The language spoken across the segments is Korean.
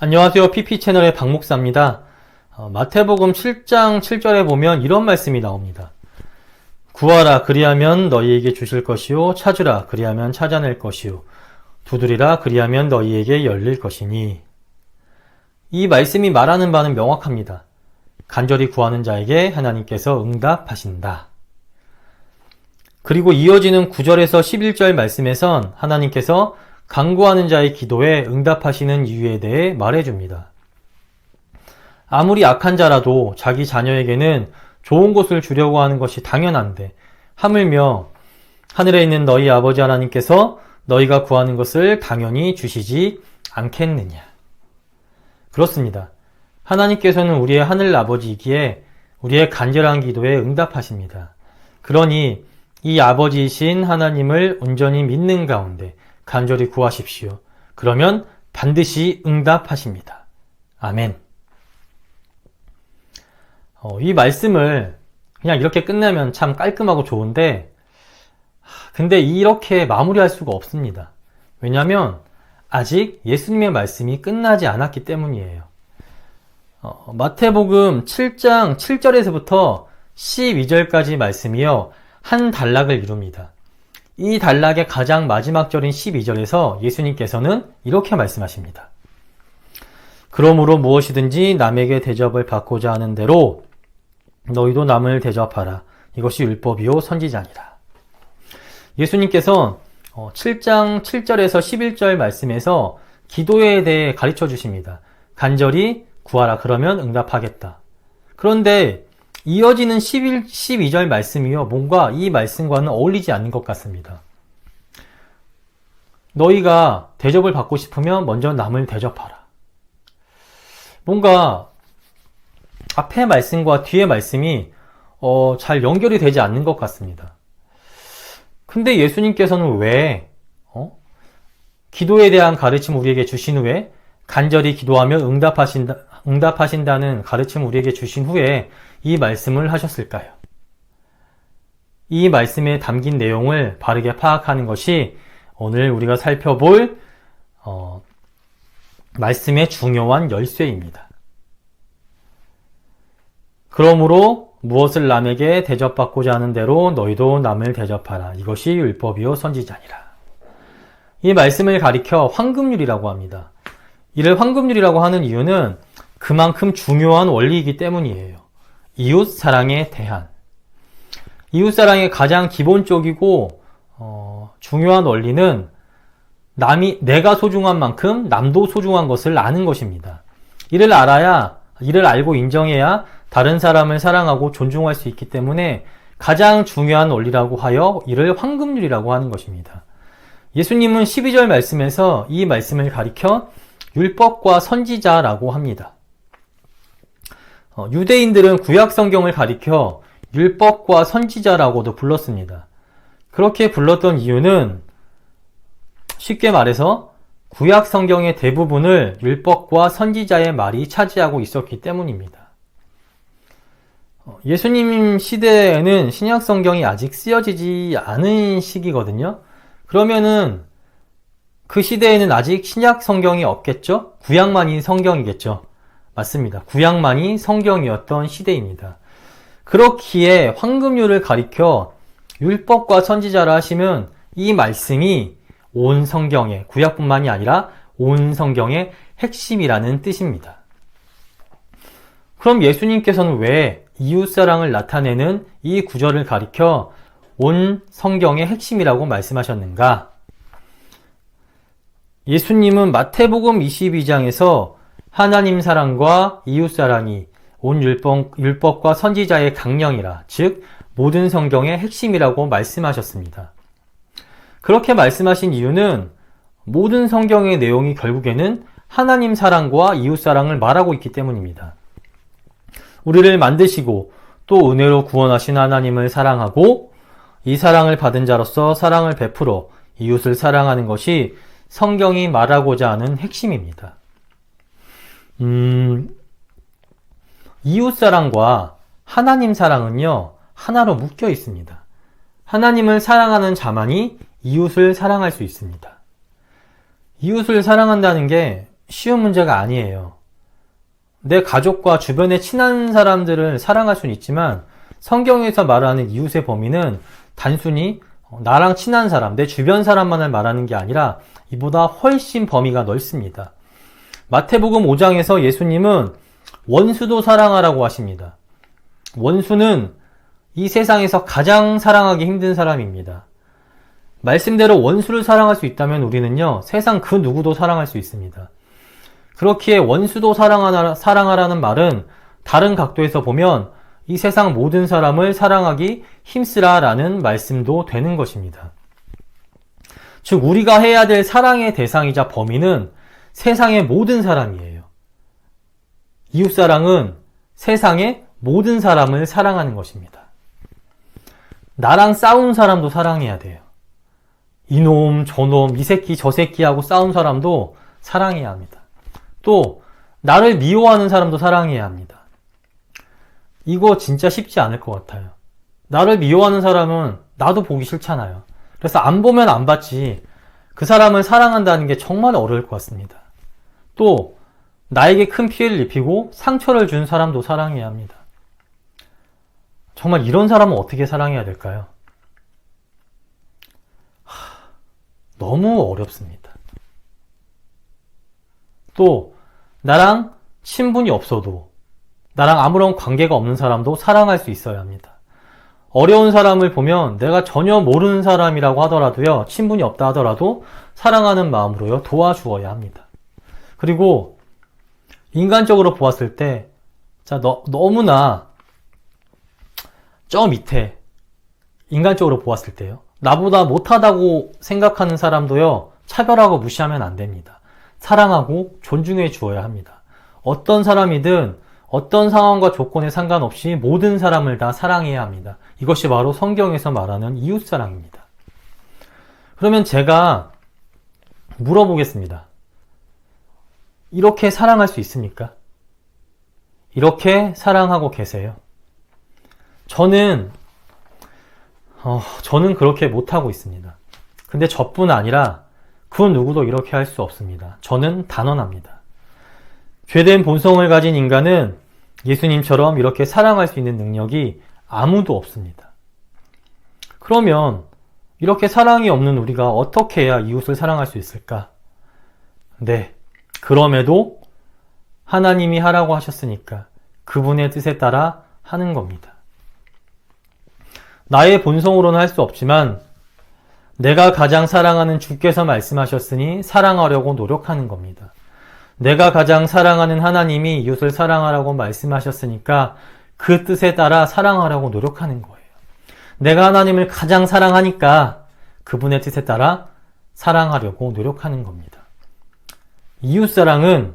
안녕하세요. PP채널의 박목사입니다. 마태복음 7장 7절에 보면 이런 말씀이 나옵니다. 구하라 그리하면 너희에게 주실 것이요 찾으라 그리하면 찾아낼 것이요 두드리라 그리하면 너희에게 열릴 것이니. 이 말씀이 말하는 바는 명확합니다. 간절히 구하는 자에게 하나님께서 응답하신다. 그리고 이어지는 9절에서 11절 말씀에선 하나님께서 간구하는 자의 기도에 응답하시는 이유에 대해 말해줍니다. 아무리 악한 자라도 자기 자녀에게는 좋은 곳을 주려고 하는 것이 당연한데 하물며 하늘에 있는 너희 아버지 하나님께서 너희가 구하는 것을 당연히 주시지 않겠느냐. 그렇습니다. 하나님께서는 우리의 하늘 아버지이기에 우리의 간절한 기도에 응답하십니다. 그러니 이 아버지이신 하나님을 온전히 믿는 가운데 간절히 구하십시오. 그러면 반드시 응답하십니다. 아멘. 이 말씀을 그냥 이렇게 끝내면 참 깔끔하고 좋은데, 근데 이렇게 마무리할 수가 없습니다. 왜냐하면 아직 예수님의 말씀이 끝나지 않았기 때문이에요. 마태복음 7장 7절에서부터 12절까지 말씀이요, 한 단락을 이룹니다. 이 단락의 가장 마지막 절인 12절에서 예수님께서는 이렇게 말씀하십니다. 그러므로 무엇이든지 남에게 대접을 받고자 하는 대로 너희도 남을 대접하라. 이것이 율법이요 선지자니라. 예수님께서 7장 7절에서 11절 말씀에서 기도에 대해 가르쳐 주십니다. 간절히 구하라 그러면 응답하겠다. 그런데 이어지는 12절 말씀이요, 뭔가 이 말씀과는 어울리지 않는 것 같습니다. 너희가 대접을 받고 싶으면 먼저 남을 대접하라. 뭔가 앞의 말씀과 뒤의 말씀이 잘 연결이 되지 않는 것 같습니다. 근데 예수님께서는 왜 기도에 대한 가르침 우리에게 주신 후에 간절히 기도하며 응답하신다는 가르침 우리에게 주신 후에 이 말씀을 하셨을까요? 이 말씀에 담긴 내용을 바르게 파악하는 것이 오늘 우리가 살펴볼 말씀의 중요한 열쇠입니다. 그러므로 무엇을 남에게 대접받고자 하는 대로 너희도 남을 대접하라. 이것이 율법이요 선지자니라. 이 말씀을 가리켜 황금률이라고 합니다. 이를 황금률이라고 하는 이유는 그만큼 중요한 원리이기 때문이에요. 이웃사랑에 대한. 이웃사랑의 가장 기본적이고 중요한 원리는 내가 소중한 만큼 남도 소중한 것을 아는 것입니다. 이를 알고 인정해야 다른 사람을 사랑하고 존중할 수 있기 때문에 가장 중요한 원리라고 하여 이를 황금률이라고 하는 것입니다. 예수님은 12절 말씀에서 이 말씀을 가리켜 율법과 선지자라고 합니다. 유대인들은 구약 성경을 가리켜 율법과 선지자라고도 불렀습니다. 그렇게 불렀던 이유는 쉽게 말해서 구약 성경의 대부분을 율법과 선지자의 말이 차지하고 있었기 때문입니다. 예수님 시대에는 신약 성경이 아직 쓰여지지 않은 시기거든요. 그러면은 그 시대에는 아직 신약 성경이 없겠죠? 구약만이 성경이겠죠? 맞습니다. 구약만이 성경이었던 시대입니다. 그렇기에 황금률을 가리켜 율법과 선지자라 하시면 이 말씀이 온 성경의, 구약뿐만이 아니라 온 성경의 핵심이라는 뜻입니다. 그럼 예수님께서는 왜 이웃사랑을 나타내는 이 구절을 가리켜 온 성경의 핵심이라고 말씀하셨는가? 예수님은 마태복음 22장에서 하나님 사랑과 이웃 사랑이 온 율법과 선지자의 강령이라, 즉 모든 성경의 핵심이라고 말씀하셨습니다. 그렇게 말씀하신 이유는 모든 성경의 내용이 결국에는 하나님 사랑과 이웃 사랑을 말하고 있기 때문입니다. 우리를 만드시고 또 은혜로 구원하신 하나님을 사랑하고 이 사랑을 받은 자로서 사랑을 베풀어 이웃을 사랑하는 것이 성경이 말하고자 하는 핵심입니다. 이웃사랑과 하나님 사랑은요, 하나로 묶여 있습니다. 하나님을 사랑하는 자만이 이웃을 사랑할 수 있습니다. 이웃을 사랑한다는 게 쉬운 문제가 아니에요. 내 가족과 주변에 친한 사람들을 사랑할 수는 있지만 성경에서 말하는 이웃의 범위는 단순히 나랑 친한 사람, 내 주변 사람만을 말하는 게 아니라 이보다 훨씬 범위가 넓습니다. 마태복음 5장에서 예수님은 원수도 사랑하라고 하십니다. 원수는 이 세상에서 가장 사랑하기 힘든 사람입니다. 말씀대로 원수를 사랑할 수 있다면 우리는요, 세상 그 누구도 사랑할 수 있습니다. 그렇기에 원수도 사랑하라는 말은 다른 각도에서 보면 이 세상 모든 사람을 사랑하기 힘쓰라라는 말씀도 되는 것입니다. 즉 우리가 해야 될 사랑의 대상이자 범위는 세상의 모든 사람이에요. 이웃사랑은 세상의 모든 사람을 사랑하는 것입니다. 나랑 싸운 사람도 사랑해야 돼요. 이놈, 저놈, 이 새끼, 저 새끼하고 싸운 사람도 사랑해야 합니다. 또 나를 미워하는 사람도 사랑해야 합니다. 이거 진짜 쉽지 않을 것 같아요. 나를 미워하는 사람은 나도 보기 싫잖아요. 그래서 안 보면 안 봤지 그 사람을 사랑한다는 게 정말 어려울 것 같습니다. 또 나에게 큰 피해를 입히고 상처를 준 사람도 사랑해야 합니다. 정말 이런 사람은 어떻게 사랑해야 될까요? 너무 어렵습니다. 또 나랑 친분이 없어도 나랑 아무런 관계가 없는 사람도 사랑할 수 있어야 합니다. 어려운 사람을 보면 내가 전혀 모르는 사람이라고 하더라도요, 친분이 없다 하더라도 사랑하는 마음으로요 도와주어야 합니다. 그리고 인간적으로 보았을 때 너무나 저 밑에 인간적으로 보았을 때요, 나보다 못하다고 생각하는 사람도요 차별하고 무시하면 안 됩니다. 사랑하고 존중해 주어야 합니다. 어떤 사람이든 어떤 상황과 조건에 상관없이 모든 사람을 다 사랑해야 합니다. 이것이 바로 성경에서 말하는 이웃사랑입니다. 그러면 제가 물어보겠습니다. 이렇게 사랑할 수 있습니까? 이렇게 사랑하고 계세요? 저는 그렇게 못하고 있습니다. 근데 저뿐 아니라 그 누구도 이렇게 할 수 없습니다. 저는 단언합니다. 죄된 본성을 가진 인간은 예수님처럼 이렇게 사랑할 수 있는 능력이 아무도 없습니다. 그러면 이렇게 사랑이 없는 우리가 어떻게 해야 이웃을 사랑할 수 있을까? 네, 그럼에도 하나님이 하라고 하셨으니까 그분의 뜻에 따라 하는 겁니다. 나의 본성으로는 할 수 없지만 내가 가장 사랑하는 주께서 말씀하셨으니 사랑하려고 노력하는 겁니다. 내가 가장 사랑하는 하나님이 이웃을 사랑하라고 말씀하셨으니까 그 뜻에 따라 사랑하려고 노력하는 거예요. 내가 하나님을 가장 사랑하니까 그분의 뜻에 따라 사랑하려고 노력하는 겁니다. 이웃사랑은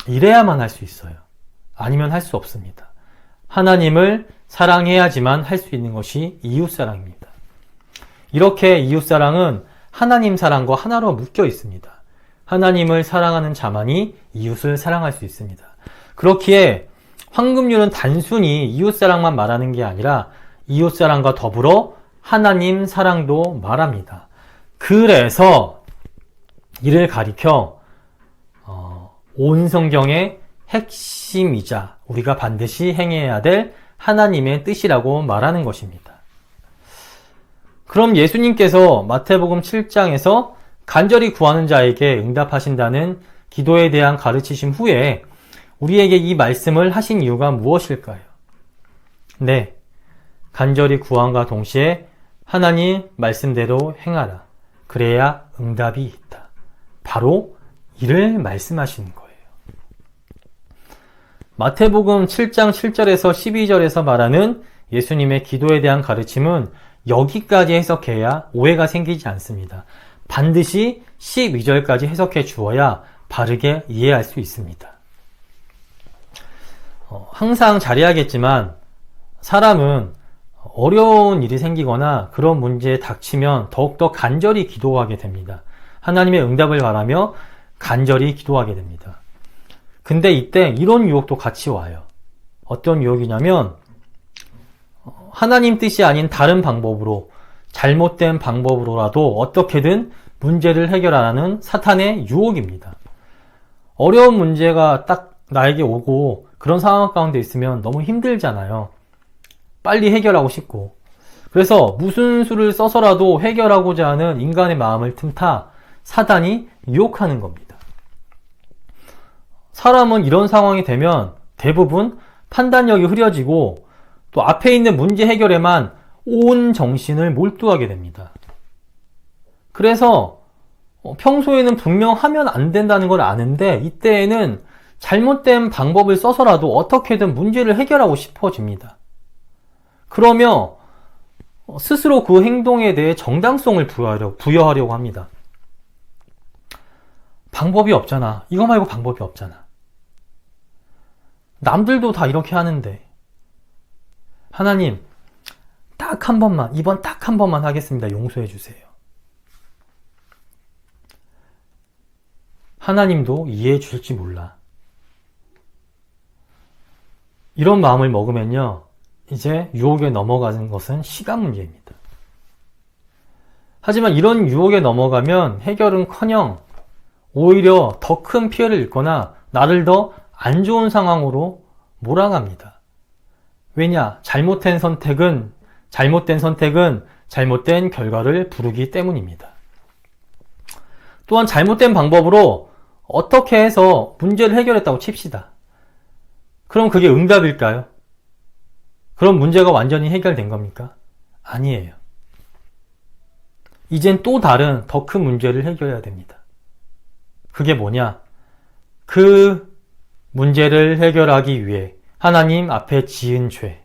이래야만 할 수 있어요. 아니면 할 수 없습니다. 하나님을 사랑해야지만 할 수 있는 것이 이웃사랑입니다. 이렇게 이웃사랑은 하나님 사랑과 하나로 묶여 있습니다. 하나님을 사랑하는 자만이 이웃을 사랑할 수 있습니다. 그렇기에 황금률은 단순히 이웃사랑만 말하는 게 아니라 이웃사랑과 더불어 하나님 사랑도 말합니다. 그래서 이를 가리켜 온 성경의 핵심이자 우리가 반드시 행해야 될 하나님의 뜻이라고 말하는 것입니다. 그럼 예수님께서 마태복음 7장에서 간절히 구하는 자에게 응답하신다는 기도에 대한 가르치심 후에 우리에게 이 말씀을 하신 이유가 무엇일까요? 네, 간절히 구함과 동시에 하나님 말씀대로 행하라. 그래야 응답이 있다. 바로 이를 말씀하시는 거예요. 마태복음 7장 7절에서 12절에서 말하는 예수님의 기도에 대한 가르침은 여기까지 해석해야 오해가 생기지 않습니다. 반드시 12절까지 해석해 주어야 바르게 이해할 수 있습니다. 항상 잘해야겠지만 사람은 어려운 일이 생기거나 그런 문제에 닥치면 더욱더 간절히 기도하게 됩니다. 하나님의 응답을 바라며 간절히 기도하게 됩니다. 근데 이때 이런 유혹도 같이 와요. 어떤 유혹이냐면 하나님 뜻이 아닌 다른 방법으로 잘못된 방법으로라도 어떻게든 문제를 해결하라는 사탄의 유혹입니다. 어려운 문제가 딱 나에게 오고 그런 상황 가운데 있으면 너무 힘들잖아요. 빨리 해결하고 싶고. 그래서 무슨 수를 써서라도 해결하고자 하는 인간의 마음을 틈타 사단이 유혹하는 겁니다. 사람은 이런 상황이 되면 대부분 판단력이 흐려지고 또 앞에 있는 문제 해결에만 온 정신을 몰두하게 됩니다. 그래서 평소에는 분명 하면 안 된다는 걸 아는데 이때에는 잘못된 방법을 써서라도 어떻게든 문제를 해결하고 싶어집니다. 그러며 스스로 그 행동에 대해 정당성을 부여하려고 합니다. 방법이 없잖아. 이거 말고 방법이 없잖아. 남들도 다 이렇게 하는데. 하나님, 딱 한 번만, 이번 딱 한 번만 하겠습니다. 용서해 주세요. 하나님도 이해해 주실지 몰라. 이런 마음을 먹으면요, 이제 유혹에 넘어가는 것은 시간 문제입니다. 하지만 이런 유혹에 넘어가면 해결은커녕 오히려 더 큰 피해를 입거나 나를 더 안 좋은 상황으로 몰아갑니다. 왜냐? 잘못된 선택은 잘못된 결과를 부르기 때문입니다. 또한 잘못된 방법으로 어떻게 해서 문제를 해결했다고 칩시다. 그럼 그게 응답일까요? 그럼 문제가 완전히 해결된 겁니까? 아니에요. 이젠 또 다른 더 큰 문제를 해결해야 됩니다. 그게 뭐냐? 그 문제를 해결하기 위해 하나님 앞에 지은 죄.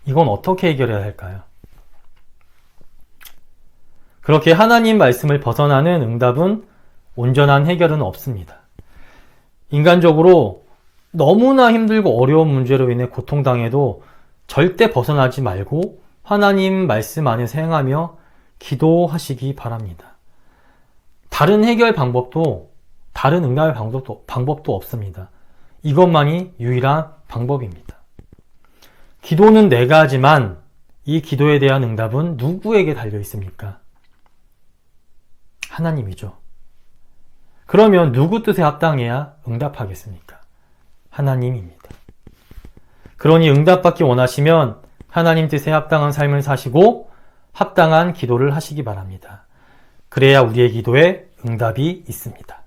이건 어떻게 해결해야 할까요? 그렇게 하나님 말씀을 벗어나는 응답은 온전한 해결은 없습니다. 인간적으로 너무나 힘들고 어려운 문제로 인해 고통당해도 절대 벗어나지 말고 하나님 말씀 안에서 행하며 기도하시기 바랍니다. 다른 해결 방법도, 다른 응답의 방법도 없습니다. 이것만이 유일한 방법입니다. 기도는 내가 하지만 이 기도에 대한 응답은 누구에게 달려 있습니까? 하나님이죠. 그러면 누구 뜻에 합당해야 응답하겠습니까? 하나님입니다. 그러니 응답받기 원하시면 하나님 뜻에 합당한 삶을 사시고 합당한 기도를 하시기 바랍니다. 그래야 우리의 기도에 응답이 있습니다.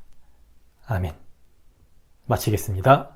아멘. 마치겠습니다.